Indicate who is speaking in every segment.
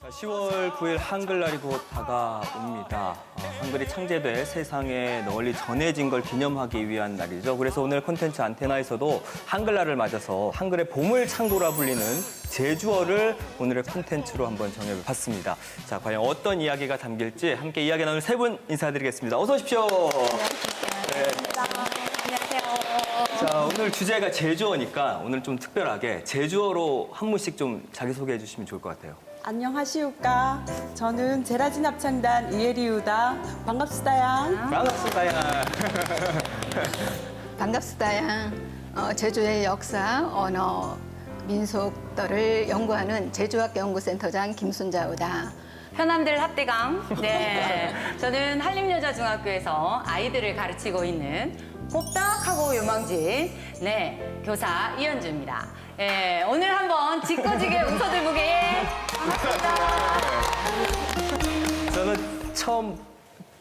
Speaker 1: 10월 9일 한글날이 곧 다가옵니다. 한글이 창제돼 세상에 널리 전해진 걸 기념하기 위한 날이죠. 그래서 오늘 콘텐츠 안테나에서도 한글날을 맞아서 한글의 보물창고라 불리는 제주어를 오늘의 콘텐츠로 한번 정해봤습니다. 자, 과연 어떤 이야기가 담길지 함께 이야기 나눌 세 분 인사드리겠습니다. 어서 오십시오. 네.
Speaker 2: 안녕하세요.
Speaker 1: 자, 오늘 주제가 제주어니까 오늘 좀 특별하게 제주어로 한 분씩 좀 자기소개해 주시면 좋을 것 같아요.
Speaker 3: 안녕하시오까. 저는 제라진 합창단 이혜리우다. 반갑습니다양.
Speaker 1: 반갑습니다.
Speaker 2: 반갑습니다. 제주의 역사, 언어, 민속들을 연구하는 제주학교 연구센터장 김순자우다.
Speaker 4: 현안들 합대강. 네. 저는 한림여자중학교에서 아이들을 가르치고 있는 곱닥하고 요망진 교사 이현주입니다. 네, 오늘 한번 짓궂게 웃어들보게 반갑습니다.
Speaker 1: 저는 처음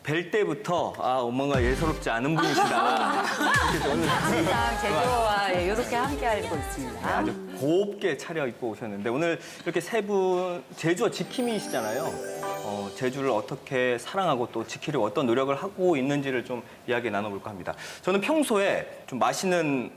Speaker 1: 뵐 때부터 뭔가 예사롭지 않은 분이시다. 그래서 오늘
Speaker 4: 항상 제주와 이렇게 함께 알고 있습니다.
Speaker 1: 아주 곱게 차려입고 오셨는데 오늘 이렇게 세 분 제주어 지킴이시잖아요. 제주를 어떻게 사랑하고 또 지키려고 어떤 노력을 하고 있는지를 좀 이야기 나눠볼까 합니다. 저는 평소에 좀 맛있는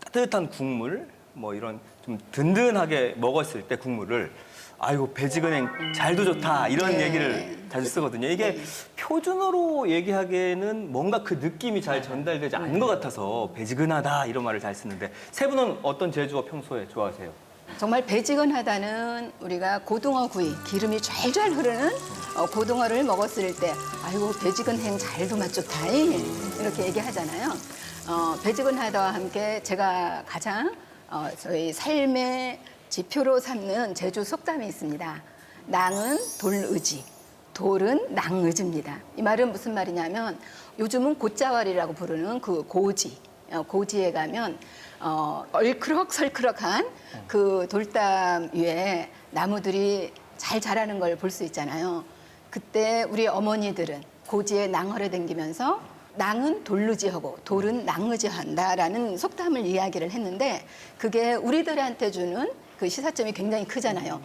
Speaker 1: 따뜻한 국물, 뭐 이런 좀 든든하게 먹었을 때 국물을 아이고 배지근행 잘도 좋다 이런 얘기를 자주 쓰거든요. 이게 표준어로 얘기하기에는 뭔가 그 느낌이 잘 전달되지 않는 것 같아서 배지근하다 이런 말을 잘 쓰는데 세 분은 어떤 제주어 평소에 좋아하세요?
Speaker 2: 정말 배지근하다는 우리가 고등어 구이, 기름이 좔좔 흐르는 고등어를 먹었을 때 아이고 배지근행 잘도 맛 좋다 이렇게 얘기하잖아요. 배지근하다와 함께 제가 가장 저희 삶의 지표로 삼는 제주 속담이 있습니다. 낭은 돌의지, 돌은 낭의지입니다. 이 말은 무슨 말이냐면 요즘은 곶자왈이라고 부르는 그 고지, 고지에 가면 얼크럭설크럭한 그 돌담 위에 나무들이 잘 자라는 걸 볼 수 있잖아요. 그때 우리 어머니들은 고지에 낭허를 댕기면서 낭은 돌르지하고 돌은 낭의지한다라는 속담을 이야기를 했는데 그게 우리들한테 주는 그 시사점이 굉장히 크잖아요.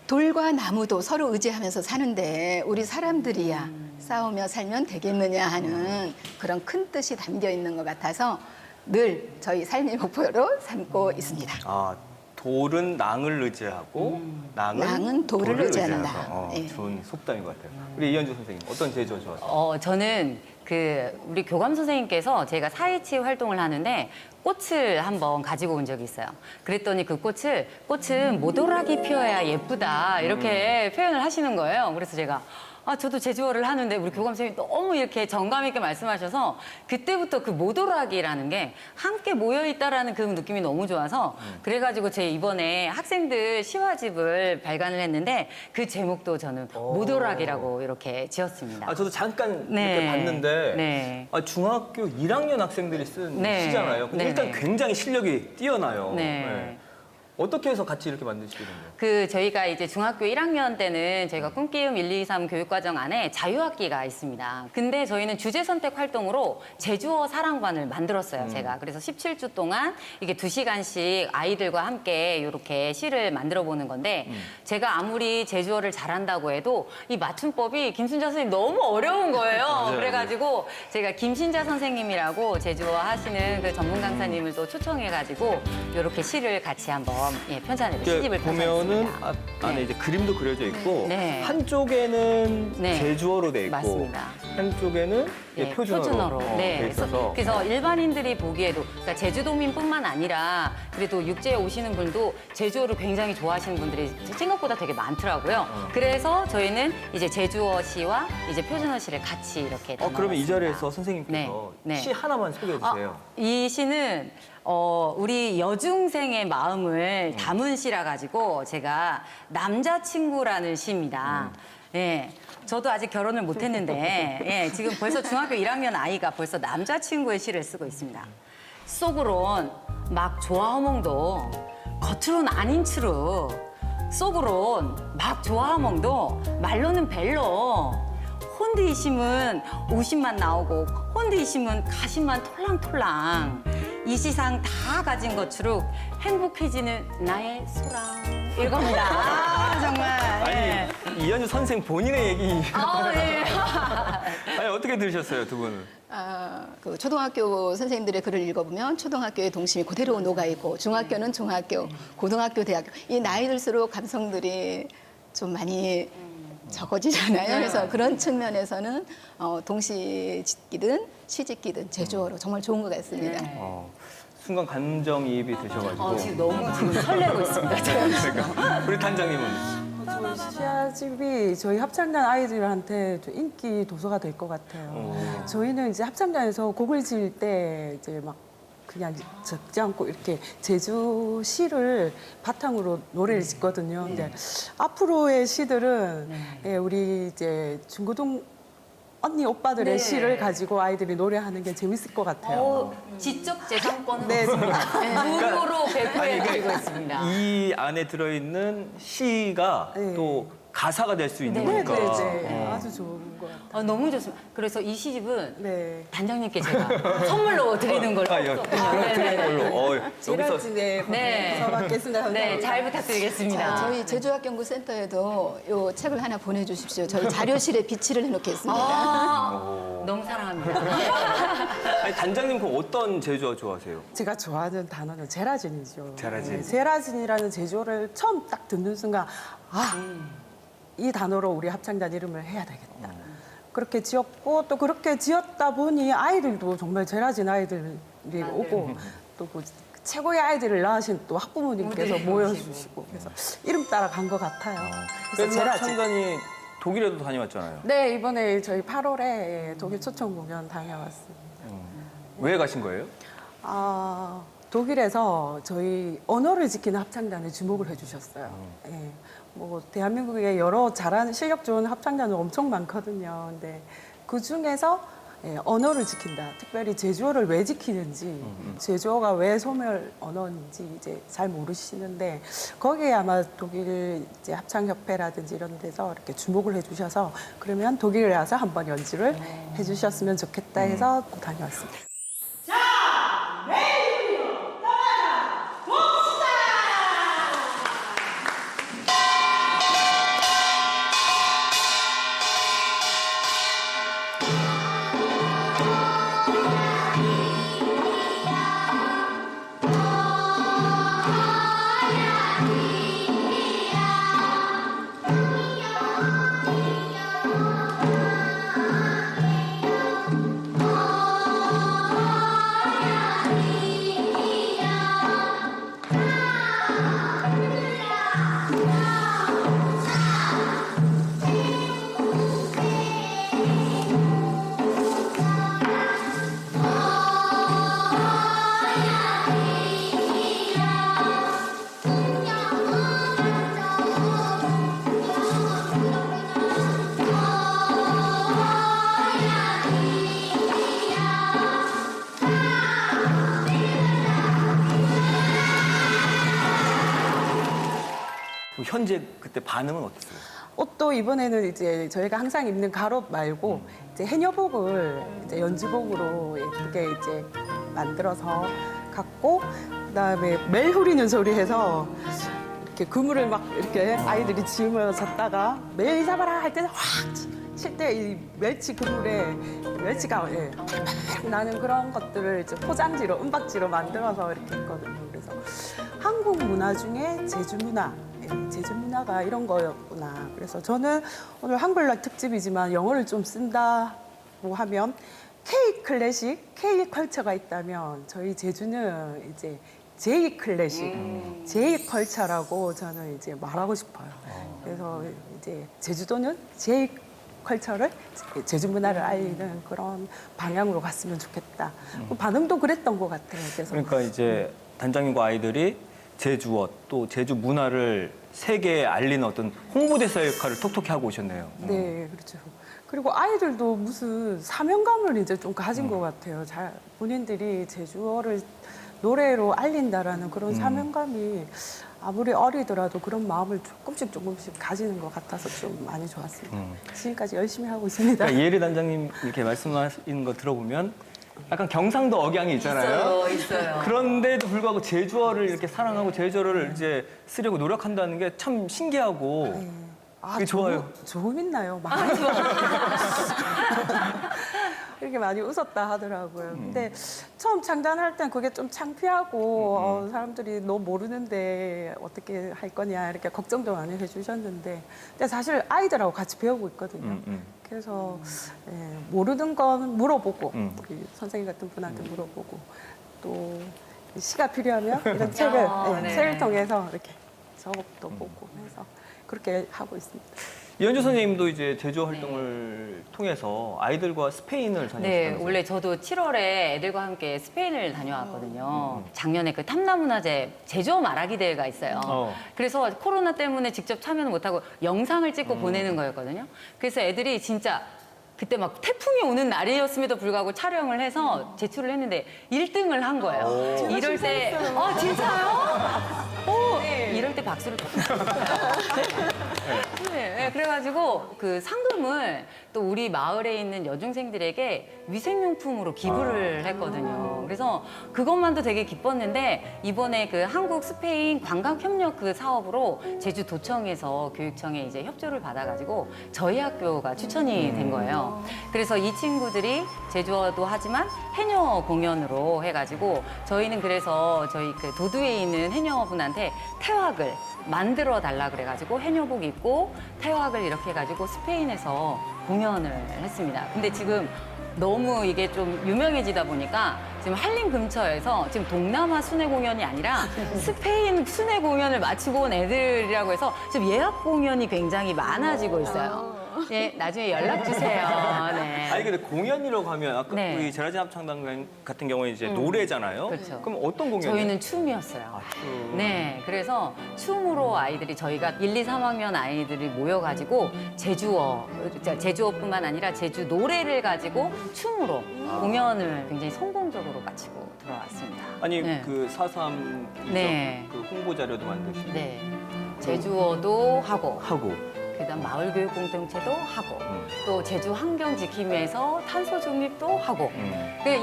Speaker 2: 돌과 나무도 서로 의지하면서 사는데 우리 사람들이야 싸우며 살면 되겠느냐 하는 그런 큰 뜻이 담겨 있는 것 같아서 늘 저희 삶의 목표로 삼고 있습니다.
Speaker 1: 돌은 낭을 의지하고
Speaker 2: 낭은 돌을 의지한다. 예.
Speaker 1: 좋은 속담인 것 같아요. 우리 이현주 선생님 어떤 제주어 좋아하세요?
Speaker 4: 저는 우리 교감 선생님께서 제가 4.27 활동을 하는데 꽃을 한번 가지고 온 적이 있어요. 그랬더니 그 꽃은 모도락이 피어야 예쁘다 이렇게 표현을 하시는 거예요. 그래서 제가 저도 제주어를 하는데 우리 교감 선생님이 너무 이렇게 정감 있게 말씀하셔서 그때부터 그 모도락이라는 게 함께 모여있다라는 그 느낌이 너무 좋아서 그래가지고 제 이번에 학생들 시화집을 발간을 했는데 그 제목도 저는 모도락이라고 이렇게 지었습니다.
Speaker 1: 저도 잠깐 이렇게 봤는데
Speaker 4: 네.
Speaker 1: 중학교 1학년 학생들이 시잖아요. 근데 일단 굉장히 실력이 뛰어나요.
Speaker 4: 네.
Speaker 1: 어떻게 해서 같이 이렇게 만드시게 됐나요?
Speaker 4: 저희가 이제 중학교 1학년 때는 저희가 꿈기움 1, 2, 3 교육과정 안에 자유학기가 있습니다. 근데 저희는 주제 선택 활동으로 제주어 사랑반을 만들었어요, 제가. 그래서 17주 동안 이게 2시간씩 아이들과 함께 이렇게 시를 만들어 보는 건데 제가 아무리 제주어를 잘한다고 해도 이 맞춤법이 김순자 선생님 너무 어려운 거예요.
Speaker 1: 맞아요.
Speaker 4: 그래가지고 제가 김신자 선생님이라고 제주어 하시는 그 전문 강사님을 또 초청해가지고 이렇게 시를 같이 한번 편찬을 시집을
Speaker 1: 보면은
Speaker 4: 편찬했습니다.
Speaker 1: 안에 이제 그림도 그려져 있고
Speaker 4: 네.
Speaker 1: 한쪽에는
Speaker 4: 네.
Speaker 1: 제주어로 돼 있고
Speaker 4: 맞습니다.
Speaker 1: 한쪽에는 표준어로 돼 있어서
Speaker 4: 그래서 일반인들이 보기에도 그러니까 제주도민뿐만 아니라 그래도 육지에 오시는 분도 제주어를 굉장히 좋아하시는 분들이 생각보다 되게 많더라고요. 그래서 저희는 이제 제주어 시와 이제 표준어 시를 같이 이렇게
Speaker 1: 그러면 이
Speaker 4: 담아봤습니다.
Speaker 1: 자리에서 선생님께서
Speaker 4: 네.
Speaker 1: 시 하나만 소개해 주세요.
Speaker 4: 이 시는 우리 여중생의 마음을 담은 시라 가지고 제가 남자친구라는 시입니다. 네, 저도 아직 결혼을 못했는데 지금 벌써 중학교 1학년 아이가 벌써 남자친구의 시를 쓰고 있습니다. 속으론 막 좋아하몽도 겉으론 아닌 추루 속으론 막 좋아하몽도 말로는 벨로 혼디이심은 웃음만 나오고 혼디이심은 가심만 톨랑톨랑 이 세상 다 가진 것으로 행복해지는 나의 소랑 이겁니다. 정말.
Speaker 1: 아니 이현주 선생 본인의 얘기.
Speaker 4: 아, 네.
Speaker 1: 아니, 어떻게 들으셨어요, 두 분은?
Speaker 2: 그 초등학교 선생님들의 글을 읽어보면 초등학교의 동심이 그대로 녹아있고 중학교는 중학교, 고등학교, 대학교 이 나이 들수록 감성들이 좀 많이 적어지잖아요. 그래서 그런 측면에서는 동시 짓기든 시짓기든 제주어로 정말 좋은 것 같습니다.
Speaker 1: 순간 감정이입이 되셔가지고.
Speaker 4: 지금 너무 지금 설레고 있습니다. 제가.
Speaker 1: 그러니까. 우리 단장님은?
Speaker 3: 저희 시아집이 저희 합창단 아이들한테 좀 인기 도서가 될 것 같아요. 저희는 이제 합창단에서 곡을 지을 때 이제 막 그냥 적지 않고 이렇게 제주시를 바탕으로 노래를 짓거든요. 근데 앞으로의 시들은 예, 우리 이제 중고등 언니 오빠들의
Speaker 4: 네.
Speaker 3: 시를 가지고 아이들이 노래하는 게 재밌을 것 같아요.
Speaker 4: 지적 재산권은
Speaker 3: 네,
Speaker 4: 무료로 배포해드리고
Speaker 1: 그
Speaker 4: 있습니다.
Speaker 1: 이 안에 들어있는 시가
Speaker 3: 네.
Speaker 1: 또 가사가 될 수 있는
Speaker 3: 네,
Speaker 1: 거니까.
Speaker 3: 네, 네. 아주 좋은 것 같아요.
Speaker 4: 너무 좋습니다. 그래서 이 시집은
Speaker 3: 네.
Speaker 4: 단장님께 제가 선물로 드리는 걸로.
Speaker 1: 그럼 드리는 걸로. 여기서
Speaker 3: 제라진에
Speaker 4: 네.
Speaker 3: 받겠습니다.
Speaker 4: 네, 잘 부탁드리겠습니다.
Speaker 2: 저희 제주학연구센터에도 이 책을 하나 보내주십시오. 저희 자료실에 비치를 해놓겠습니다.
Speaker 4: 너무 사랑합니다.
Speaker 1: 아니, 단장님 그럼 어떤 제주어 좋아하세요?
Speaker 3: 제가 좋아하는 단어는 제라진이죠.
Speaker 1: 제라진.
Speaker 3: 네, 제라진이라는 제주어를 처음 딱 듣는 순간 이 단어로 우리 합창단 이름을 해야 되겠다. 그렇게 지었고 또 그렇게 지었다 보니 아이들도 정말 제라진 아이들이 오고 또 그 최고의 아이들을 낳으신 또 학부모님께서 모여주시고 그래서 이름 따라 간 것 같아요. 그래서
Speaker 1: 그래서
Speaker 3: 제라진.
Speaker 1: 합창단이 독일에도 다녀왔잖아요.
Speaker 3: 네, 이번에 저희 8월에 독일 초청 공연 다녀왔습니다.
Speaker 1: 왜 가신 거예요?
Speaker 3: 독일에서 저희 언어를 지키는 합창단에 주목을 해주셨어요. 예. 뭐 대한민국에 여러 잘하는 실력 좋은 합창단은 엄청 많거든요. 근데 그 중에서 언어를 지킨다. 특별히 제주어를 왜 지키는지, 제주어가 왜 소멸 언어인지 이제 잘 모르시는데 거기에 아마 독일 이제 합창협회라든지 이런 데서 이렇게 주목을 해주셔서 그러면 독일에 와서 한번 연주를 해주셨으면 좋겠다 해서 다녀왔습니다.
Speaker 1: 현재 그때 반응은 어땠어요?
Speaker 3: 옷도 이번에는 이제 저희가 항상 입는 gar옷 말고 이제 해녀복을 이제 연주복으로 예쁘게 이제 만들어서 갖고 그다음에 멜 후리는 소리 해서 이렇게 그물을 막 이렇게 아이들이 지으며 잤다가 멜 잡아라 할 때는 확 칠 때 이 멸치 그물에 멸치가 팍팍 나는 그런 것들을 이제 포장지로 은박지로 만들어서 이렇게 했거든요. 그래서 한국 문화 중에 제주 문화 제주 문화가 이런 거였구나. 그래서 저는 오늘 한글날 특집이지만 영어를 좀 쓴다고 하면 K 클래식, K 컬처가 있다면 저희 제주는 이제 J 클래식, J 컬처라고 저는 이제 말하고 싶어요. 그래서 이제 제주도는 J 컬처를 제주 문화를 알리는 그런 방향으로 갔으면 좋겠다. 반응도 그랬던 것 같아요. 그래서
Speaker 1: 그러니까 이제 단장님과 아이들이 제주어 또 제주 문화를 세계에 알리는 어떤 홍보대사 역할을 톡톡히 하고 오셨네요.
Speaker 3: 네, 그렇죠. 그리고 아이들도 무슨 사명감을 이제 좀 가진 것 같아요. 잘 본인들이 제주어를 노래로 알린다라는 그런 사명감이 아무리 어리더라도 그런 마음을 조금씩 가지는 것 같아서 좀 많이 좋았습니다. 지금까지 열심히 하고 있습니다.
Speaker 1: 그러니까 이혜리 단장님 이렇게 말씀하시는 거 들어보면 약간 경상도 억양이 있잖아요.
Speaker 4: 있어요.
Speaker 1: 그런데도 불구하고 제주어를 이렇게 사랑하고 제주어를 이제 쓰려고 노력한다는 게 참 신기하고 그게 좋아요.
Speaker 3: 조금 있나요? 많이 이렇게 많이 웃었다 하더라고요. 근데 처음 창단할 땐 그게 좀 창피하고 사람들이 너 모르는데 어떻게 할 거냐 이렇게 걱정도 많이 해주셨는데 근데 사실 아이들하고 같이 배우고 있거든요. 그래서 예, 모르는 건 물어보고 우리 선생님 같은 분한테 물어보고 또 시가 필요하면 이런 책을
Speaker 4: 네.
Speaker 3: 책을 통해서 이렇게 작업도 보고 해서 그렇게 하고 있습니다.
Speaker 1: 이현주 선생님도 이제 제주어 활동을 통해서 아이들과 스페인을
Speaker 4: 네,
Speaker 1: 다녔다면서요?
Speaker 4: 원래 저도 7월에 애들과 함께 스페인을 다녀왔거든요. 작년에 그 탐나문화제 제주어 말하기 대회가 있어요. 그래서 코로나 때문에 직접 참여는 못하고 영상을 찍고 보내는 거였거든요. 그래서 애들이 진짜 그때 막 태풍이 오는 날이었음에도 불구하고 촬영을 해서 제출을 했는데 1등을 한 거예요. 이럴 때, 진짜요? 이럴 때 박수를 쳤어요. 네, 그래가지고 그 상금을 또 우리 마을에 있는 여중생들에게 위생용품으로 기부를 했거든요. 그래서 그것만도 되게 기뻤는데 이번에 그 한국 스페인 관광협력 그 사업으로 제주도청에서 교육청에 이제 협조를 받아가지고 저희 학교가 추천이 된 거예요. 그래서 이 친구들이 제주어도 하지만 해녀 공연으로 해가지고 저희는 그래서 저희 그 도두에 있는 해녀분한테 태왁을 만들어 달라 그래가지고 해녀복 입고 태왁을 이렇게 해가지고 스페인에서 공연을 했습니다. 근데 지금 너무 이게 좀 유명해지다 보니까 지금 한림 근처에서 지금 동남아 순회 공연이 아니라 스페인 순회 공연을 마치고 온 애들이라고 해서 지금 예약 공연이 굉장히 많아지고 있어요. 예, 나중에 연락 주세요. 네.
Speaker 1: 아니 근데 공연이라고 하면 아까
Speaker 4: 네.
Speaker 1: 우리 제라진 합창단 같은 경우는 이제 노래잖아요.
Speaker 4: 그렇죠.
Speaker 1: 그럼 어떤 공연이에요?
Speaker 4: 저희는 춤이었어요.
Speaker 1: 춤.
Speaker 4: 네, 그래서 춤으로 아이들이 저희가 1, 2, 3학년 아이들이 모여가지고 제주어뿐만 아니라 제주 노래를 가지고 춤으로 공연을 굉장히 성공적으로 마치고 들어왔습니다.
Speaker 1: 아니
Speaker 4: 네.
Speaker 1: 그 4.3
Speaker 4: 네.
Speaker 1: 그 홍보 자료도 만드시고
Speaker 4: 네, 제주어도 하고
Speaker 1: 하고
Speaker 4: 그다음 마을교육 공동체도 하고 또 제주 환경 지킴에서 탄소 중립도 하고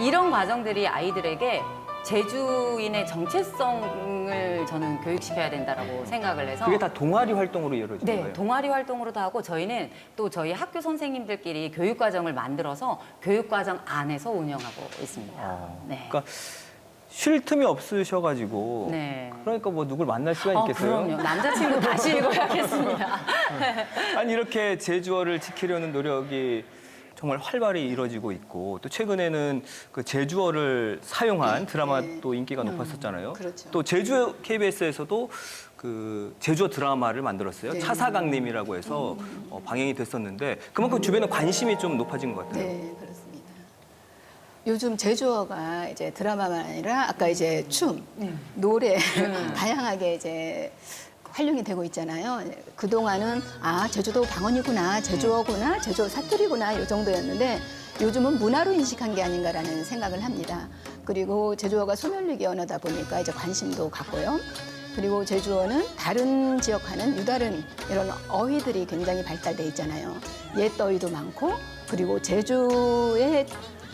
Speaker 4: 이런 과정들이 아이들에게 제주인의 정체성을 저는 교육시켜야 된다라고 생각을 해서
Speaker 1: 그게 다 동아리 활동으로 이루어지는
Speaker 4: 네,
Speaker 1: 거예요?
Speaker 4: 동아리 활동으로도 하고 저희는 또 저희 학교 선생님들끼리 교육과정을 만들어서 교육과정 안에서 운영하고 있습니다. 네.
Speaker 1: 그러니까 쉴 틈이 없으셔가지고
Speaker 4: 네.
Speaker 1: 그러니까 뭐 누굴 만날 시간이 있겠어요?
Speaker 4: 그럼요. 남자친구 다시 읽어야겠습니다.
Speaker 1: 아니 이렇게 제주어를 지키려는 노력이 정말 활발히 이루어지고 있고 또 최근에는 그 제주어를 사용한 드라마도 인기가 높았었잖아요.
Speaker 2: 그렇죠.
Speaker 1: 또 제주 KBS에서도 그 제주어 드라마를 만들었어요.
Speaker 2: 네.
Speaker 1: 차사강님이라고 해서 방영이 됐었는데 그만큼 주변에 관심이 좀 높아진 것 같아요.
Speaker 2: 네, 그렇습니다. 요즘 제주어가 이제 드라마만 아니라 아까 이제 춤, 노래 다양하게 이제 활용이 되고 있잖아요. 그동안은 제주도 방언이구나, 제주어구나, 제주어 사투리구나 이 정도였는데 요즘은 문화로 인식한 게 아닌가라는 생각을 합니다. 그리고 제주어가 소멸리기 언어다 보니까 이제 관심도 갖고요. 그리고 제주어는 다른 지역과는 유다른 이런 어휘들이 굉장히 발달돼 있잖아요. 옛 어휘도 많고 그리고 제주의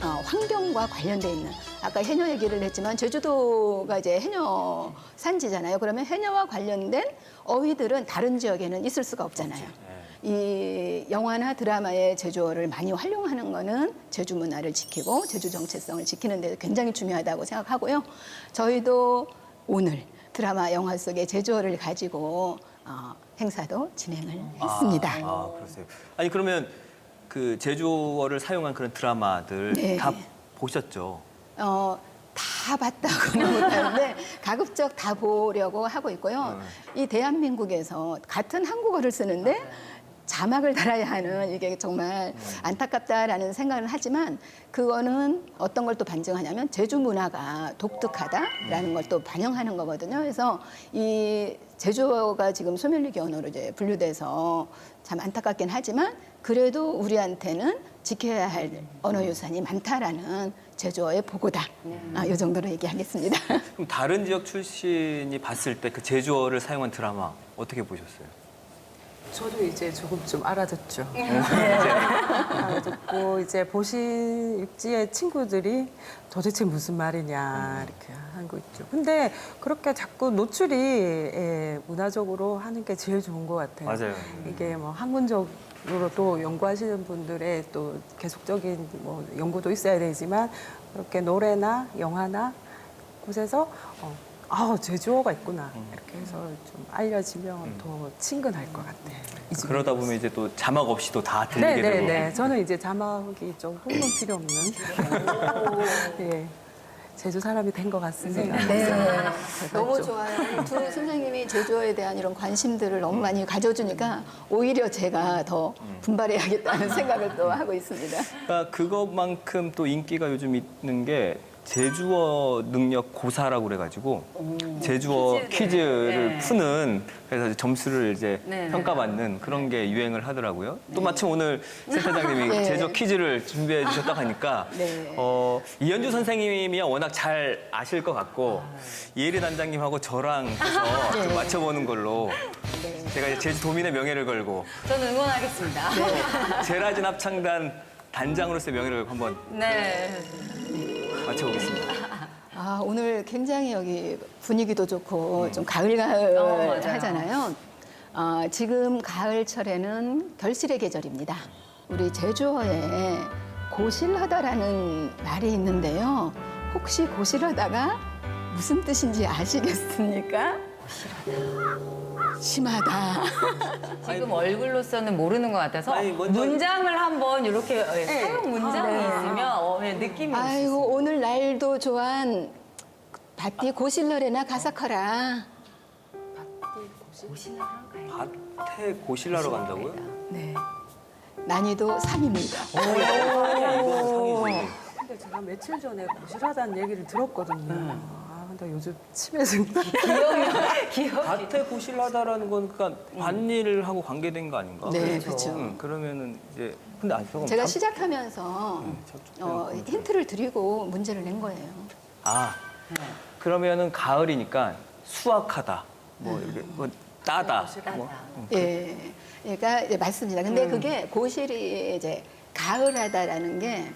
Speaker 2: 환경과 관련돼 있는 아까 해녀 얘기를 했지만 제주도가 이제 해녀 산지잖아요. 그러면 해녀와 관련된 어휘들은 다른 지역에는 있을 수가 없잖아요. 이 영화나 드라마의 제주어를 많이 활용하는 거는 제주 문화를 지키고 제주 정체성을 지키는 데 굉장히 중요하다고 생각하고요. 저희도 오늘 드라마 영화 속의 제주어를 가지고 행사도 진행을 했습니다.
Speaker 1: 그러세요. 아니 그러면 그 제주어를 사용한 그런 드라마들
Speaker 2: 네.
Speaker 1: 다 보셨죠?
Speaker 2: 다 봤다고는 못하는데 가급적 다 보려고 하고 있고요. 이 대한민국에서 같은 한국어를 쓰는데 자막을 달아야 하는 이게 정말 안타깝다라는 생각을 하지만 그거는 어떤 걸 또 반증하냐면 제주 문화가 독특하다라는 걸 또 반영하는 거거든요. 그래서 이 제주어가 지금 소멸리기 언어로 이제 분류돼서 참 안타깝긴 하지만 그래도 우리한테는 지켜야 할 언어 유산이 많다라는 제주어의 보고다. 이 정도로 얘기하겠습니다.
Speaker 1: 그럼 다른 지역 출신이 봤을 때 그 제주어를 사용한 드라마 어떻게 보셨어요?
Speaker 3: 저도 이제 조금 좀 알아듣죠. 알아듣고 이제 보신 육지의 친구들이 도대체 무슨 말이냐 이렇게 하고 있죠. 근데 그렇게 자꾸 노출이 문화적으로 하는 게 제일 좋은 것 같아요.
Speaker 1: 맞아요.
Speaker 3: 이게 뭐 학문적으로 또 연구하시는 분들의 또 계속적인 뭐 연구도 있어야 되지만 그렇게 노래나 영화나 곳에서 제주어가 있구나 이렇게 해서 좀 알려지면 더 친근할 것 같아요. 이 집에
Speaker 1: 그러다 보면 이제 또 자막 없이도 다 들리게 되고.
Speaker 3: 네네네. 저는 이제 자막이 조금은 필요 없는 예, 제주 사람이 된 것 같습니다.
Speaker 2: 네. 너무
Speaker 3: 맞죠?
Speaker 2: 좋아요. 두 선생님이 제주어에 대한 이런 관심들을 너무 많이 가져주니까 오히려 제가 더 분발해야겠다는 생각을 또 하고 있습니다.
Speaker 1: 그러니까 그것만큼 또 인기가 요즘 있는 게 제주어 능력 고사라고 그래가지고 제주어 퀴즈를
Speaker 4: 네.
Speaker 1: 푸는 그래서 이제 점수를 이제
Speaker 4: 네.
Speaker 1: 평가받는 그런 게 유행을 하더라고요. 또 마침 오늘 센터장님이
Speaker 2: 네.
Speaker 1: 제주어 퀴즈를 준비해 주셨다고 하니까
Speaker 2: 네.
Speaker 1: 이현주 선생님이야 워낙 잘 아실 것 같고 이혜리 단장님하고 저랑 해서 좀
Speaker 2: 네.
Speaker 1: 맞춰보는 걸로
Speaker 2: 네.
Speaker 1: 제가 이제 제주도민의 명예를 걸고
Speaker 4: 저는 응원하겠습니다.
Speaker 1: 제라진 합창단 단장으로서의 명예를 걸고 한번
Speaker 4: 네.
Speaker 1: 맞춰보겠습니다.
Speaker 2: 아, 오늘 굉장히 여기 분위기도 좋고 좀 가을가을
Speaker 4: 맞아요.
Speaker 2: 하잖아요. 지금 가을철에는 결실의 계절입니다. 우리 제주어에 고실하다라는 말이 있는데요. 혹시 고실하다가 무슨 뜻인지 아시겠습니까? 심하다.
Speaker 4: 지금 얼굴로서는 모르는 것 같아서
Speaker 1: 아니, 먼저-
Speaker 4: 문장을 한번 이렇게 사용 문장이 있으면 느낌이
Speaker 2: 아이고 오늘 날도 좋안 밭이 고실러래나 가사커라.
Speaker 1: 밭에 고실하러 간다고요?
Speaker 2: 네. 난이도 3입니다.
Speaker 1: 이거 상이지.
Speaker 3: 근데 제가 며칠 전에 고실하다는 얘기를 들었거든요. 근데 요즘 치매증
Speaker 1: 밭에 고실하다라는 건 그러니까 밭일을 하고 관계된 거 아닌가?
Speaker 2: 네, 그렇죠.
Speaker 1: 그러면은 이제 근데 잠깐
Speaker 2: 제가 시작하면서 힌트를 드리고 문제를 낸 거예요.
Speaker 1: 그러면은 가을이니까 수확하다, 뭐 이렇게 뭐 따다, 뭐
Speaker 2: 예, 그러니까 이제 맞습니다. 근데 그게 고실이 이제 가을하다라는 게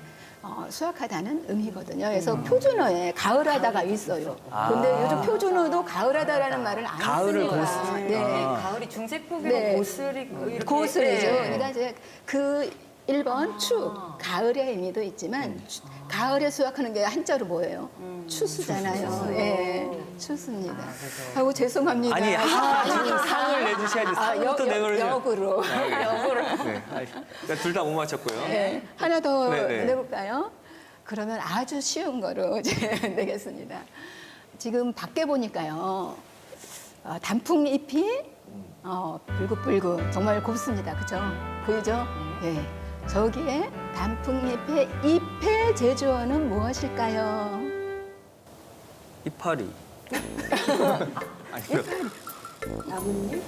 Speaker 2: 수확하다는 의미거든요. 그래서 표준어에 가을하다가 있어요. 근데 요즘 표준어도 가을하다라는 말을 안
Speaker 1: 가을을
Speaker 2: 쓰니까.
Speaker 1: 고스-
Speaker 2: 네.
Speaker 4: 가을이 중세법이고
Speaker 2: 네.
Speaker 4: 고슬이 이렇게
Speaker 2: 고슬이죠.
Speaker 4: 네.
Speaker 2: 그러니까 이제 그 1번 추, 가을의 의미도 있지만 가을에 수확하는 게 한자로 뭐예요? 추수잖아요. 예, 추수입니다. 아이고 죄송합니다.
Speaker 1: 아니 상을 내주셔야지 상부터 내버려.
Speaker 2: 역으로.
Speaker 1: 네, 둘 다 못 맞췄고요.
Speaker 2: 네, 하나 더
Speaker 1: 네네.
Speaker 2: 내볼까요? 그러면 아주 쉬운 거로 이제 내겠습니다. 지금 밖에 보니까요, 단풍잎이 불긋불긋 정말 곱습니다. 그죠? 보이죠? 예. 저기에 단풍잎의 잎의 제주어는 무엇일까요?
Speaker 1: 이파리. 아니요.
Speaker 3: 나뭇잎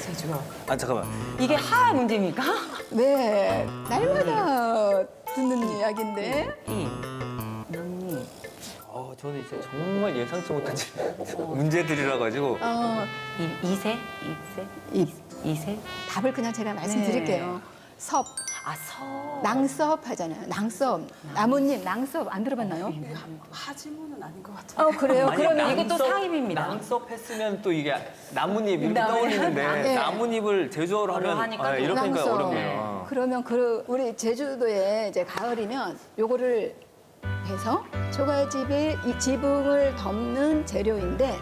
Speaker 3: 제주어.
Speaker 1: 잠깐만.
Speaker 4: 이게 하 문제입니까?
Speaker 2: 네, 날마다 듣는 이야기인데.
Speaker 1: 저는 이제 정말 예상치 못한 문제들이라 가지고
Speaker 4: 이세?
Speaker 2: 잎.
Speaker 4: 이세?
Speaker 2: 답을 그냥 제가 말씀드릴게요. 섭,
Speaker 4: 서.
Speaker 2: 낭섭 하잖아요. 낭섭, 나뭇잎, 낭섭 안 들어봤나요?
Speaker 3: 하지문은 아닌 것 같아요.
Speaker 2: 그래요?
Speaker 1: 아니,
Speaker 2: 그러면
Speaker 4: 이것도 상입입니다.
Speaker 1: 낭섭했으면 또 이게 나뭇잎 이렇게 떠올리는데
Speaker 2: 네.
Speaker 1: 나뭇잎을 제주어로 하면
Speaker 4: 하니까
Speaker 1: 이렇게 하니까
Speaker 2: 낭섭.
Speaker 1: 어렵네요.
Speaker 2: 그러면 우리 제주도에 이제 가을이면 요거를 해서 초가집의 이 지붕을 덮는 재료인데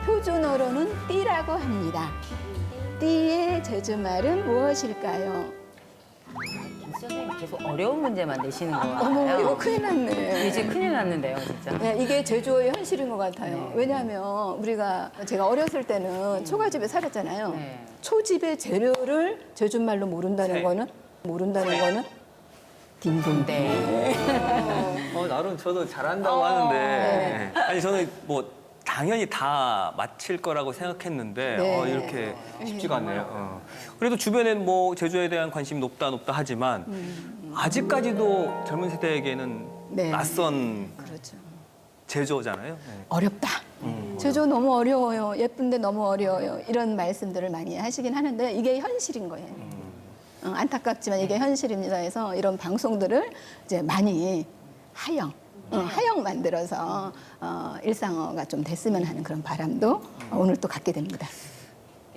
Speaker 2: 표준어로는 띠라고 합니다. 띠의 제주말은 무엇일까요?
Speaker 4: 김 선생님 계속 어려운 문제만 내시는 것 같아요.
Speaker 2: 어머, 이거 큰일 났네.
Speaker 4: 이제 큰일 났는데요, 진짜.
Speaker 2: 네, 이게 제주어의 현실인 것 같아요. 왜냐하면 제가 어렸을 때는 초가집에 살았잖아요.
Speaker 4: 네.
Speaker 2: 초집의 재료를 제주말로 모른다는
Speaker 1: 새.
Speaker 2: 거는 딩동.
Speaker 4: 네.
Speaker 1: 나름 저도 잘한다고 하는데 아니 저는 뭐 당연히 다 맞힐 거라고 생각했는데
Speaker 2: 네.
Speaker 1: 이렇게 쉽지가 않네요. 그래도 주변엔 뭐 제주에 대한 관심이 높다 하지만 아직까지도 젊은 세대에게는
Speaker 2: 네.
Speaker 1: 낯선
Speaker 2: 그렇죠.
Speaker 1: 제주어잖아요.
Speaker 2: 어렵다. 제주 너무 어려워요. 예쁜데 너무 어려워요. 이런 말씀들을 많이 하시긴 하는데 이게 현실인 거예요. 안타깝지만 이게 현실입니다. 해서 이런 방송들을 이제 많이 하영 만들어서 일상어가 좀 됐으면 하는 그런 바람도 오늘 또 갖게 됩니다.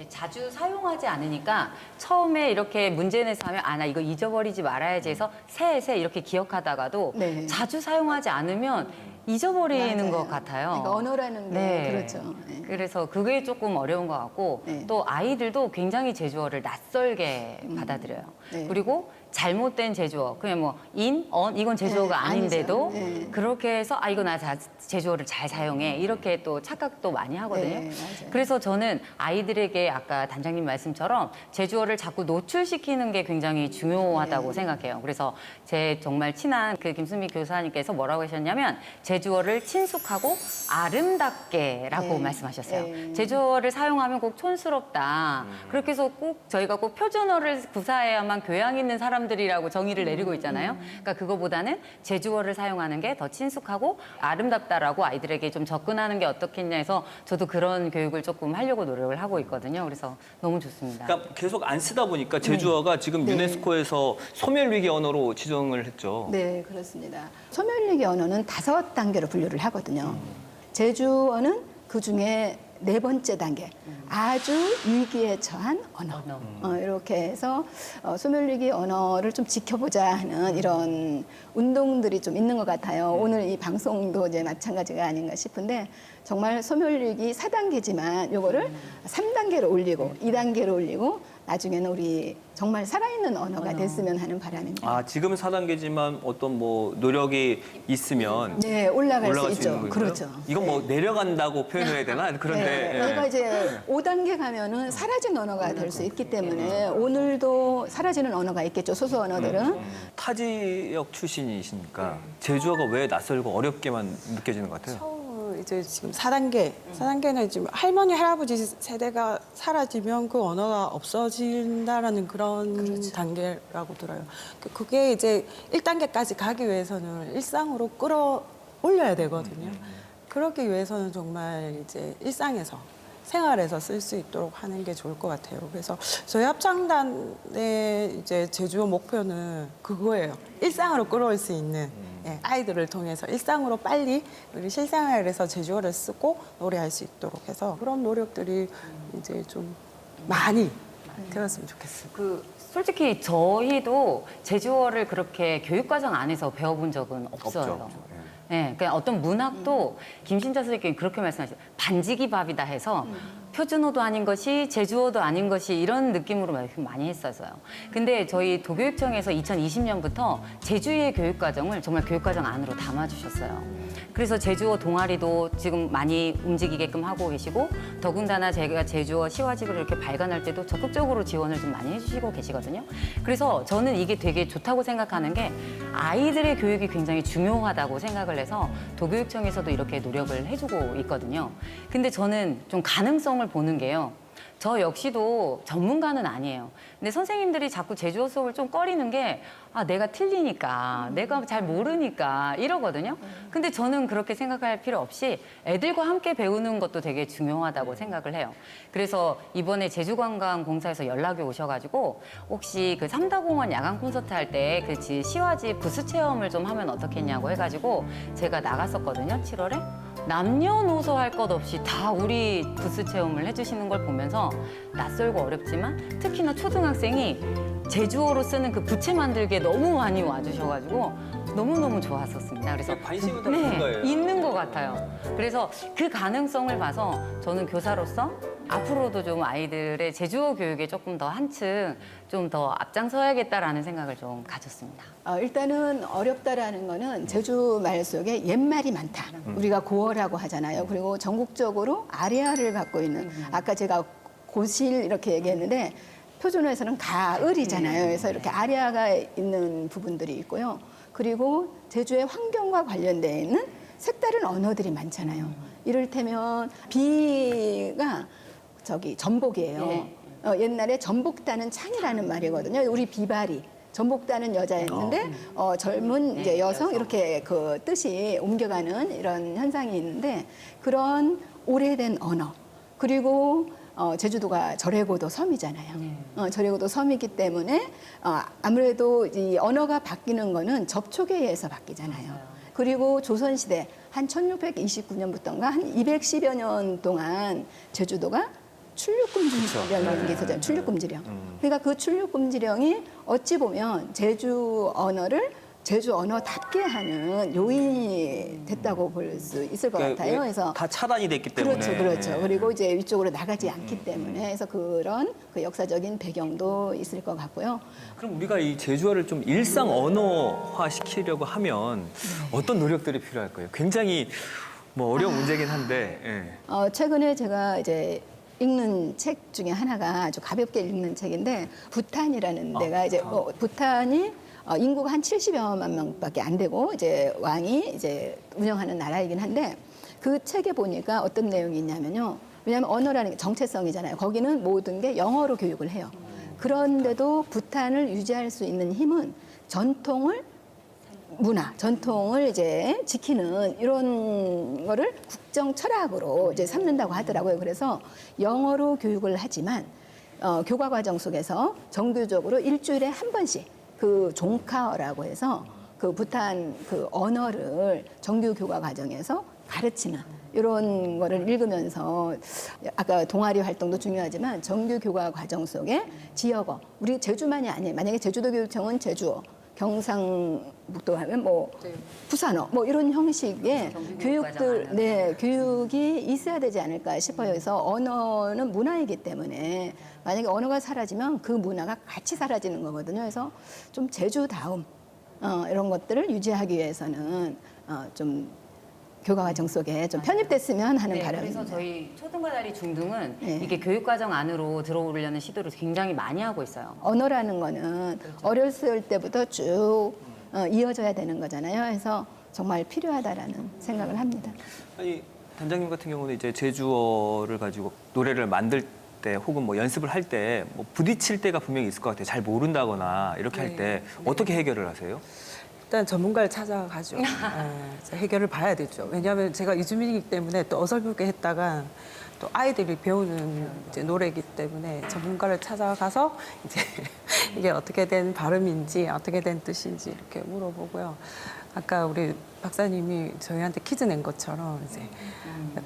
Speaker 4: 자주 사용하지 않으니까 처음에 이렇게 문제 내서 하면 나 이거 잊어버리지 말아야지 해서 새 이렇게 기억하다가도
Speaker 2: 네.
Speaker 4: 자주 사용하지 않으면 잊어버리는
Speaker 2: 맞아요.
Speaker 4: 것 같아요.
Speaker 2: 그러니까 언어라는 게
Speaker 4: 네.
Speaker 2: 그렇죠. 네.
Speaker 4: 그래서 그게 조금 어려운 것 같고
Speaker 2: 네.
Speaker 4: 또 아이들도 굉장히 제주어를 낯설게 받아들여요.
Speaker 2: 네.
Speaker 4: 그리고 잘못된 제주어, 그냥 뭐 이건 제주어가
Speaker 2: 네,
Speaker 4: 아닌데도
Speaker 2: 아니죠. 네.
Speaker 4: 그렇게 해서 이거 나 제주어를 잘 사용해 이렇게 또 착각도 많이 하거든요.
Speaker 2: 네, 맞아요.
Speaker 4: 그래서 저는 아이들에게 아까 단장님 말씀처럼 제주어를 자꾸 노출시키는 게 굉장히 중요하다고
Speaker 2: 네.
Speaker 4: 생각해요. 그래서 제 정말 친한 그 김수미 교사님께서 뭐라고 하셨냐면 제주어를 친숙하고 아름답게라고
Speaker 2: 네.
Speaker 4: 말씀하셨어요.
Speaker 2: 네.
Speaker 4: 제주어를 사용하면 꼭 촌스럽다. 그렇게 해서 꼭 저희가 꼭 표준어를 구사해야만 교양 있는 사람들이라고 정의를 내리고 있잖아요. 그러니까 그거보다는 제주어를 사용하는 게 더 친숙하고 아름답다라고 아이들에게 좀 접근하는 게 어떻겠냐 해서 저도 그런 교육을 조금 하려고 노력을 하고 있거든요. 그래서 너무 좋습니다.
Speaker 1: 그러니까 계속 안 쓰다 보니까 제주어가 지금
Speaker 2: 네.
Speaker 1: 유네스코에서 소멸위기 언어로 지정을 했죠.
Speaker 2: 네, 그렇습니다. 소멸위기 언어는 5단계로 분류를 하거든요. 제주어는 그 중에 4번째 단계, 아주 위기에 처한 언어. 이렇게 해서 소멸위기 언어를 좀 지켜보자 하는 이런 운동들이 좀 있는 것 같아요. 오늘 이 방송도 이제 마찬가지가 아닌가 싶은데 정말 소멸위기 4단계지만 요거를 3단계로 올리고 2단계로 올리고 나중에는 우리 정말 살아있는 언어가 됐으면 하는 바람입니다.
Speaker 1: 지금은 4단계지만 어떤 뭐 노력이 있으면
Speaker 2: 네, 올라갈 수
Speaker 1: 올라갈 수
Speaker 2: 있죠.
Speaker 1: 있는 거죠.
Speaker 2: 그렇죠.
Speaker 1: 이건 뭐 내려간다고 표현해야 되나? 그런데
Speaker 2: 네,
Speaker 1: 예.
Speaker 2: 그러니까 이제 5단계 가면은 사라진 언어가 될 수 있기 때문에 오늘도 사라지는 언어가 있겠죠. 소수 언어들은.
Speaker 1: 타 지역 출신이시니까 제주어가 왜 낯설고 어렵게만 느껴지는 것 같아요?
Speaker 3: 처음 이제 지금 4단계는 지금 할머니, 할아버지 세대가 사라지면 그 언어가 없어진다라는 그런 단계라고 들어요. 그게 이제 1단계까지 가기 위해서는 일상으로 끌어올려야 되거든요. 그러기 위해서는 정말 이제 일상에서 생활에서 쓸 수 있도록 하는 게 좋을 것 같아요. 그래서 저희 합창단의 이제 제주어 목표는 그거예요. 일상으로 끌어올 수 있는 아이들을 통해서 일상으로 빨리 우리 실생활에서 제주어를 쓰고 노래할 수 있도록 해서 그런 노력들이 이제 좀 많이 되었으면 좋겠어요.
Speaker 4: 솔직히 저희도 제주어를 그렇게 교육과정 안에서 배워본 적은 없어요.
Speaker 1: 없죠.
Speaker 4: 네, 그냥 어떤 문학도 김신자 선생님이 그렇게 말씀하셨어요. 반지기 밥이다 해서 표준어도 아닌 것이 제주어도 아닌 것이 이런 느낌으로 많이 했었어요. 근데 저희 도교육청에서 2020년부터 제주의 교육과정을 정말 교육과정 안으로 담아주셨어요. 그래서 제주어 동아리도 지금 많이 움직이게끔 하고 계시고 더군다나 제가 제주어 시화집을 이렇게 발간할 때도 적극적으로 지원을 좀 많이 해주시고 계시거든요. 그래서 저는 이게 되게 좋다고 생각하는 게 아이들의 교육이 굉장히 중요하다고 생각을 해서 도교육청에서도 이렇게 노력을 해주고 있거든요. 근데 저는 좀 가능성을 보는 게요. 저 역시도 전문가는 아니에요. 근데 선생님들이 자꾸 제주어 수업을 좀 꺼리는 게 내가 틀리니까, 내가 잘 모르니까 이러거든요. 근데 저는 그렇게 생각할 필요 없이 애들과 함께 배우는 것도 되게 중요하다고 생각을 해요. 그래서 이번에 제주관광공사에서 연락이 오셔가지고 혹시 그 삼다공원 야간 콘서트 할 때 그 시화집 부스 체험을 좀 하면 어떻겠냐고 해가지고 제가 나갔었거든요, 7월에. 남녀노소 할 것 없이 다 우리 부스 체험을 해주시는 걸 보면서 낯설고 어렵지만 특히나 초등학생이 제주어로 쓰는 그 부채 만들기에 너무 많이 와주셔가지고 너무너무 좋았었습니다. 그래서
Speaker 1: 관심은 다 있는 거예요.
Speaker 4: 있는 것 같아요. 그래서 그 가능성을 봐서 저는 교사로서 앞으로도 좀 아이들의 제주어 교육에 조금 더 한층 좀 더 앞장서야겠다라는 생각을 좀 가졌습니다.
Speaker 2: 일단은 어렵다라는 거는 제주 말 속에 옛말이 많다. 우리가 고어라고 하잖아요. 그리고 전국적으로 아래아를 갖고 있는 아까 제가 고실 이렇게 얘기했는데 표준어에서는 가을이잖아요. 그래서 이렇게 아래아가 있는 부분들이 있고요. 그리고 제주의 환경과 관련되어 있는 색다른 언어들이 많잖아요. 이를테면 비가 전복이에요.
Speaker 4: 네.
Speaker 2: 옛날에 전복 따는 창이라는 말이거든요. 우리 비바리. 전복다는 여자였는데 젊은 이제 여성 이렇게 그 뜻이 옮겨가는 이런 현상이 있는데 그런 오래된 언어 그리고 제주도가 절해고도 섬이잖아요. 절해고도 섬이기 때문에 아무래도 이 언어가 바뀌는 거는 접촉에 의해서 바뀌잖아요. 그리고 조선시대 한 1629년부터인가 한 210여 년 동안 제주도가 출육금지령이라는 게 있었잖아요. 출육금지령. 그러니까 그 출육금지령이 어찌 보면 제주 언어답게 하는 요인이 됐다고 볼 수 있을 것 같아요. 그래서
Speaker 1: 다 차단이 됐기 때문에.
Speaker 2: 그렇죠. 그리고 이제 위쪽으로 나가지 않기 때문에 그래서 그런 그 역사적인 배경도 있을 것 같고요.
Speaker 1: 그럼 우리가 이 제주어를 좀 일상 언어화 시키려고 하면 어떤 노력들이 필요할까요? 굉장히 뭐 어려운 문제긴 한데. 예.
Speaker 2: 최근에 제가 이제 읽는 책 중에 하나가 아주 가볍게 읽는 책인데 부탄이라는 데가 이제 부탄이 인구가 한 70여만 명밖에 안 되고 이제 왕이 이제 운영하는 나라이긴 한데 그 책에 보니까 어떤 내용이 있냐면요. 왜냐하면 언어라는 게 정체성이잖아요. 거기는 모든 게 영어로 교육을 해요. 그런데도 부탄을 유지할 수 있는 힘은 전통을 이제 지키는 이런 거를 국정 철학으로 이제 삼는다고 하더라고요. 그래서 영어로 교육을 하지만 교과 과정 속에서 정규적으로 일주일에 한 번씩 그 종카어라고 해서 그 부탄 그 언어를 정규 교과 과정에서 가르치는 이런 거를 읽으면서 아까 동아리 활동도 중요하지만 정규 교과 과정 속에 지역어 우리 제주만이 아니에요. 만약에 제주도 교육청은 제주어 경상북도 하면 뭐 부산어 뭐 이런 형식의 교육이 있어야 되지 않을까 싶어요. 그래서 언어는 문화이기 때문에 만약에 언어가 사라지면 그 문화가 같이 사라지는 거거든요. 그래서 좀 제주다움 이런 것들을 유지하기 위해서는 좀 교과 과정 속에 좀 편입됐으면 하는 바람입니다.
Speaker 4: 그래서 저희 초등과다리 중등은
Speaker 2: 네.
Speaker 4: 이게 교육과정 안으로 들어오려는 시도를 굉장히 많이 하고 있어요.
Speaker 2: 언어라는 거는 어렸을 때부터 쭉 이어져야 되는 거잖아요. 그래서 정말 필요하다라는 생각을 합니다.
Speaker 1: 아니 단장님 같은 경우는 이제 제주어를 가지고 노래를 만들 때 혹은 뭐 연습을 할 때 뭐 부딪힐 때가 분명히 있을 것 같아요. 잘 모른다거나 이렇게 할 때 어떻게 해결을 하세요?
Speaker 3: 일단 전문가를 찾아가지고 해결을 봐야 되죠. 왜냐하면 제가 이주민이기 때문에 또 어설프게 했다가 또 아이들이 배우는 이제 노래이기 때문에 전문가를 찾아가서 이제 이게 어떻게 된 발음인지 어떻게 된 뜻인지 이렇게 물어보고요. 아까 우리 박사님이 저희한테 퀴즈 낸 것처럼 이제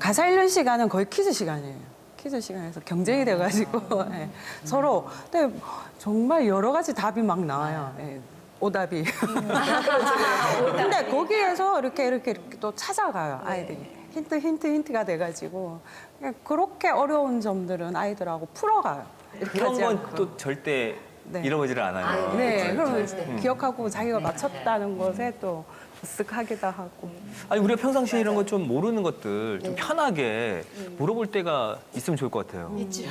Speaker 3: 가사 읽는 시간은 거의 퀴즈 시간이에요. 퀴즈 시간에서 경쟁이 돼가지고 서로 근데 정말 여러 가지 답이 막 나와요. 오답이. 근데 거기에서 이렇게 또 찾아가요, 아이들이. 힌트가 돼가지고. 그렇게 어려운 점들은 아이들하고 풀어가요. 이렇게
Speaker 1: 그런
Speaker 3: 하지
Speaker 1: 건
Speaker 3: 않고.
Speaker 1: 또 절대
Speaker 3: 네.
Speaker 1: 잃어버지를 않아요.
Speaker 3: 네, 그럼 기억하고 자기가 맞췄다는 것에 또 으쓱하기도 하고.
Speaker 1: 아니 우리가 평상시에 이런 거 좀 모르는 것들 좀 편하게 물어볼 때가 있으면 좋을 것 같아요.
Speaker 2: 있죠.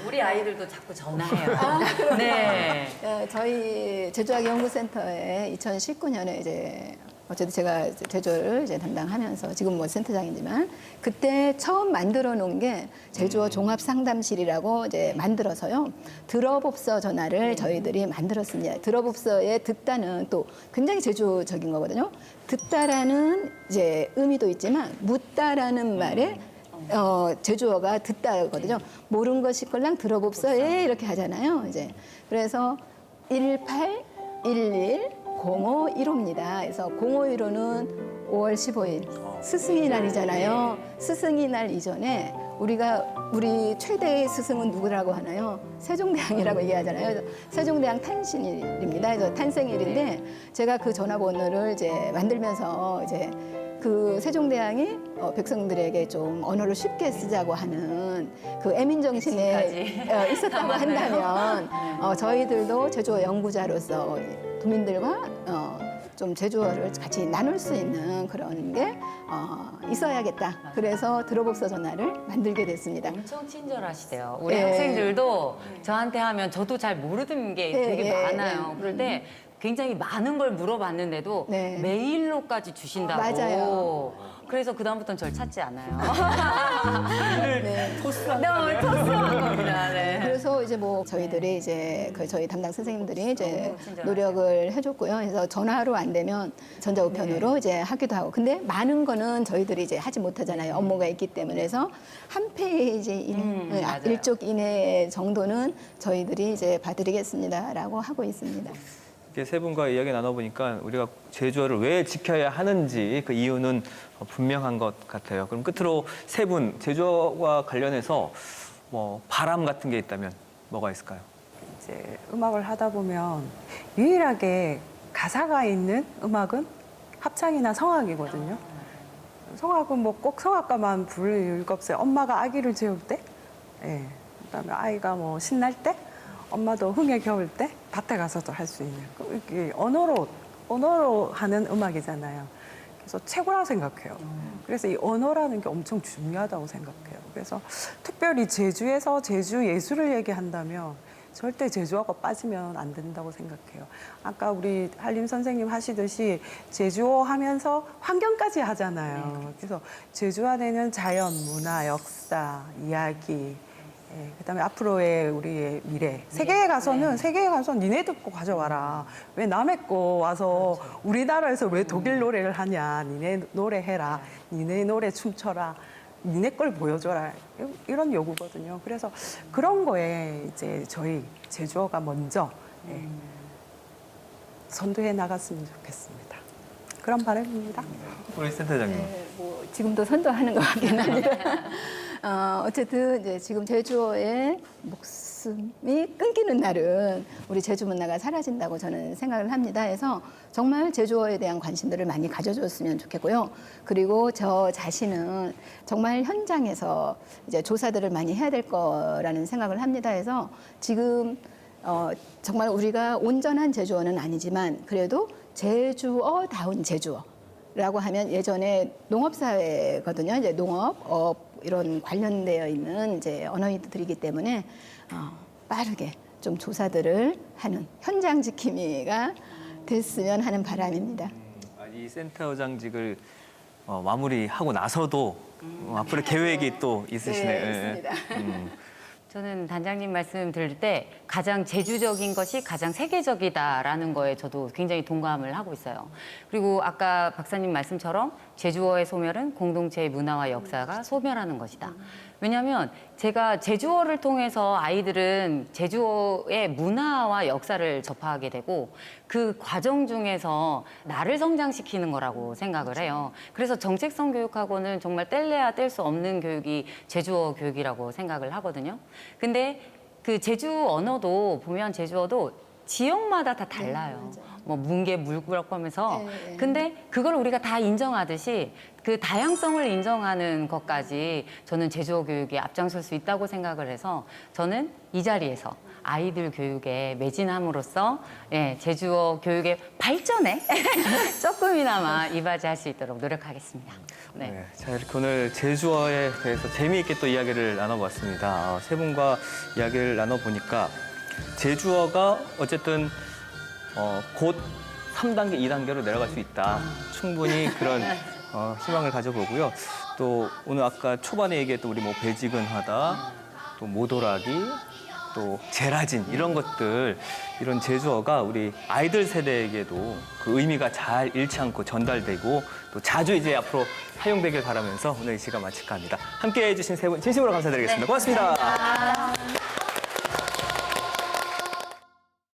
Speaker 4: 우리 아이들도 자꾸 전화해요. 네.
Speaker 2: 저희 제주학연구센터에 2019년에 이제 어쨌든 제가 제주어를 이제 담당하면서 지금 뭐 센터장이지만 그때 처음 만들어 놓은 게 제주어 종합상담실이라고 이제 만들어서요. 들어봅서 전화를 저희들이 만들었습니다. 들어봅서의 듣다는 또 굉장히 제주적인 거거든요. 듣다라는 이제 의미도 있지만 묻다라는 말에 제주어가 듣다거든요. 모르는 것이 꼴랑 들어봅서에 이렇게 하잖아요. 이제 그래서 1811 051호입니다. 그래서 051호는 5월 15일 스승의 날이잖아요. 스승의 날 이전에 우리 최대의 스승은 누구라고 하나요? 세종대왕이라고 얘기하잖아요. 그래서 세종대왕 탄신일입니다. 그래서 탄생일인데 제가 그 전화번호를 이제 만들면서 이제 그 세종대왕이 백성들에게 좀 언어를 쉽게 쓰자고 하는 그 애민 정신에 있었다고 한다면 저희들도 제주어 연구자로서 도민들과 좀 제주어를 같이 나눌 수 있는 그런 게 있어야겠다. 그래서 들어봅서 전화를 만들게 됐습니다.
Speaker 4: 엄청 친절하시대요. 우리
Speaker 2: 예.
Speaker 4: 학생들도 저한테 하면 저도 잘 모르는 게 되게
Speaker 2: 예,
Speaker 4: 많아요. 그럴 때 굉장히 많은 걸 물어봤는데도
Speaker 2: 네.
Speaker 4: 메일로까지 주신다고.
Speaker 2: 맞아요.
Speaker 4: 그래서 그다음부터는 절 찾지 않아요.
Speaker 2: 네.
Speaker 1: 토스한
Speaker 4: 너무 토스한 겁니다. 네.
Speaker 2: 그래서 이제 뭐 저희들이 이제 그 저희 담당 선생님들이 이제
Speaker 4: 너무 친절하죠.
Speaker 2: 노력을 해줬고요. 그래서 전화로 안 되면 전자우편으로 이제 하기도 하고. 근데 많은 거는 저희들이 이제 하지 못하잖아요. 업무가 있기 때문에. 그래서 한 페이지 이내,
Speaker 4: 맞아요.
Speaker 2: 일쪽 이내 정도는 저희들이 이제 봐드리겠습니다라고 하고 있습니다.
Speaker 1: 이렇게 세 분과 이야기 나눠보니까 우리가 제주어를 왜 지켜야 하는지 그 이유는 분명한 것 같아요. 그럼 끝으로 세 분 제주어와 관련해서 뭐 바람 같은 게 있다면 뭐가 있을까요?
Speaker 3: 이제 음악을 하다 보면 유일하게 가사가 있는 음악은 합창이나 성악이거든요. 성악은 뭐 꼭 성악가만 부를 이유가 없어요. 엄마가 아기를 재울 때, 예. 그다음에 아이가 뭐 신날 때, 엄마도 흥에 겨울 때 밭에 가서도 할 수 있는 이게 언어로 하는 음악이잖아요. 그래서 최고라고 생각해요. 그래서 이 언어라는 게 엄청 중요하다고 생각해요. 그래서 특별히 제주에서 제주 예술을 얘기한다면 절대 제주어가 빠지면 안 된다고 생각해요. 아까 우리 한림 선생님 하시듯이 제주어 하면서 환경까지 하잖아요. 그래서 제주 안에는 자연, 문화, 역사, 이야기, 예, 그다음에 앞으로의 우리의 미래. 세계에 가서는 니네들 거 가져와라. 왜 남의 거 와서 우리나라에서 왜 독일 노래를 하냐. 니네 노래 해라. 니네 노래 춤춰라. 니네 걸 보여줘라. 이런 요구거든요. 그래서 그런 거에 이제 저희 제주어가 먼저 예, 선도해 나갔으면 좋겠습니다. 그런 바람입니다.
Speaker 1: 우리 센터장님.
Speaker 2: 네, 뭐 지금도 선도하는 것 같긴 합니다. 어쨌든 이제 지금 제주어의 목숨이 끊기는 날은 우리 제주 문화가 사라진다고 저는 생각을 합니다. 그래서 정말 제주어에 대한 관심들을 많이 가져줬으면 좋겠고요. 그리고 저 자신은 정말 현장에서 이제 조사들을 많이 해야 될 거라는 생각을 합니다. 그래서 지금 정말 우리가 온전한 제주어는 아니지만 그래도 제주어다운 제주어라고 하면 예전에 농업사회거든요. 이제 농업, 업 이런 관련되어 있는 이제 언어들이기 때문에 빠르게 좀 조사들을 하는 현장 지킴이가 됐으면 하는 바람입니다.
Speaker 1: 이 센터장직을 마무리하고 나서도 앞으로 계획이 또 있으시네요.
Speaker 2: 네, 있습니다.
Speaker 4: 저는 단장님 말씀 들을 때 가장 제주적인 것이 가장 세계적이다라는 거에 저도 굉장히 동감을 하고 있어요. 그리고 아까 박사님 말씀처럼 제주어의 소멸은 공동체의 문화와 역사가 소멸하는 것이다. 왜냐하면 제가 제주어를 통해서 아이들은 제주어의 문화와 역사를 접하게 되고 그 과정 중에서 나를 성장시키는 거라고 생각을 해요. 그래서 정책성 교육학원은 정말 뗄래야 뗄 수 없는 교육이 제주어 교육이라고 생각을 하거든요. 근데 그 제주 언어도 보면 제주어도 지역마다 다 달라요. 뭐 뭉게 물구라고 하면서
Speaker 2: 네.
Speaker 4: 근데 그걸 우리가 다 인정하듯이 그 다양성을 인정하는 것까지 저는 제주어 교육에 앞장설 수 있다고 생각을 해서 저는 이 자리에서 아이들 교육에 매진함으로써 예, 제주어 교육의 발전에 조금이나마 이바지할 수 있도록 노력하겠습니다. 네.
Speaker 1: 네, 자 이렇게 오늘 제주어에 대해서 재미있게 또 이야기를 나눠봤습니다. 세 분과 이야기를 나눠보니까 제주어가 어쨌든 곧 3단계, 2단계로 내려갈 수 있다. 충분히 그런 희망을 가져보고요. 또 오늘 아까 초반에 얘기했던 우리 뭐 배지근하다, 또 모도라기, 또 제라진 이런 것들, 이런 제주어가 우리 아이들 세대에게도 그 의미가 잘 잃지 않고 전달되고 또 자주 이제 앞으로 사용되길 바라면서 오늘 이 시간 마칠까 합니다. 함께해 주신 세 분 진심으로 감사드리겠습니다. 고맙습니다.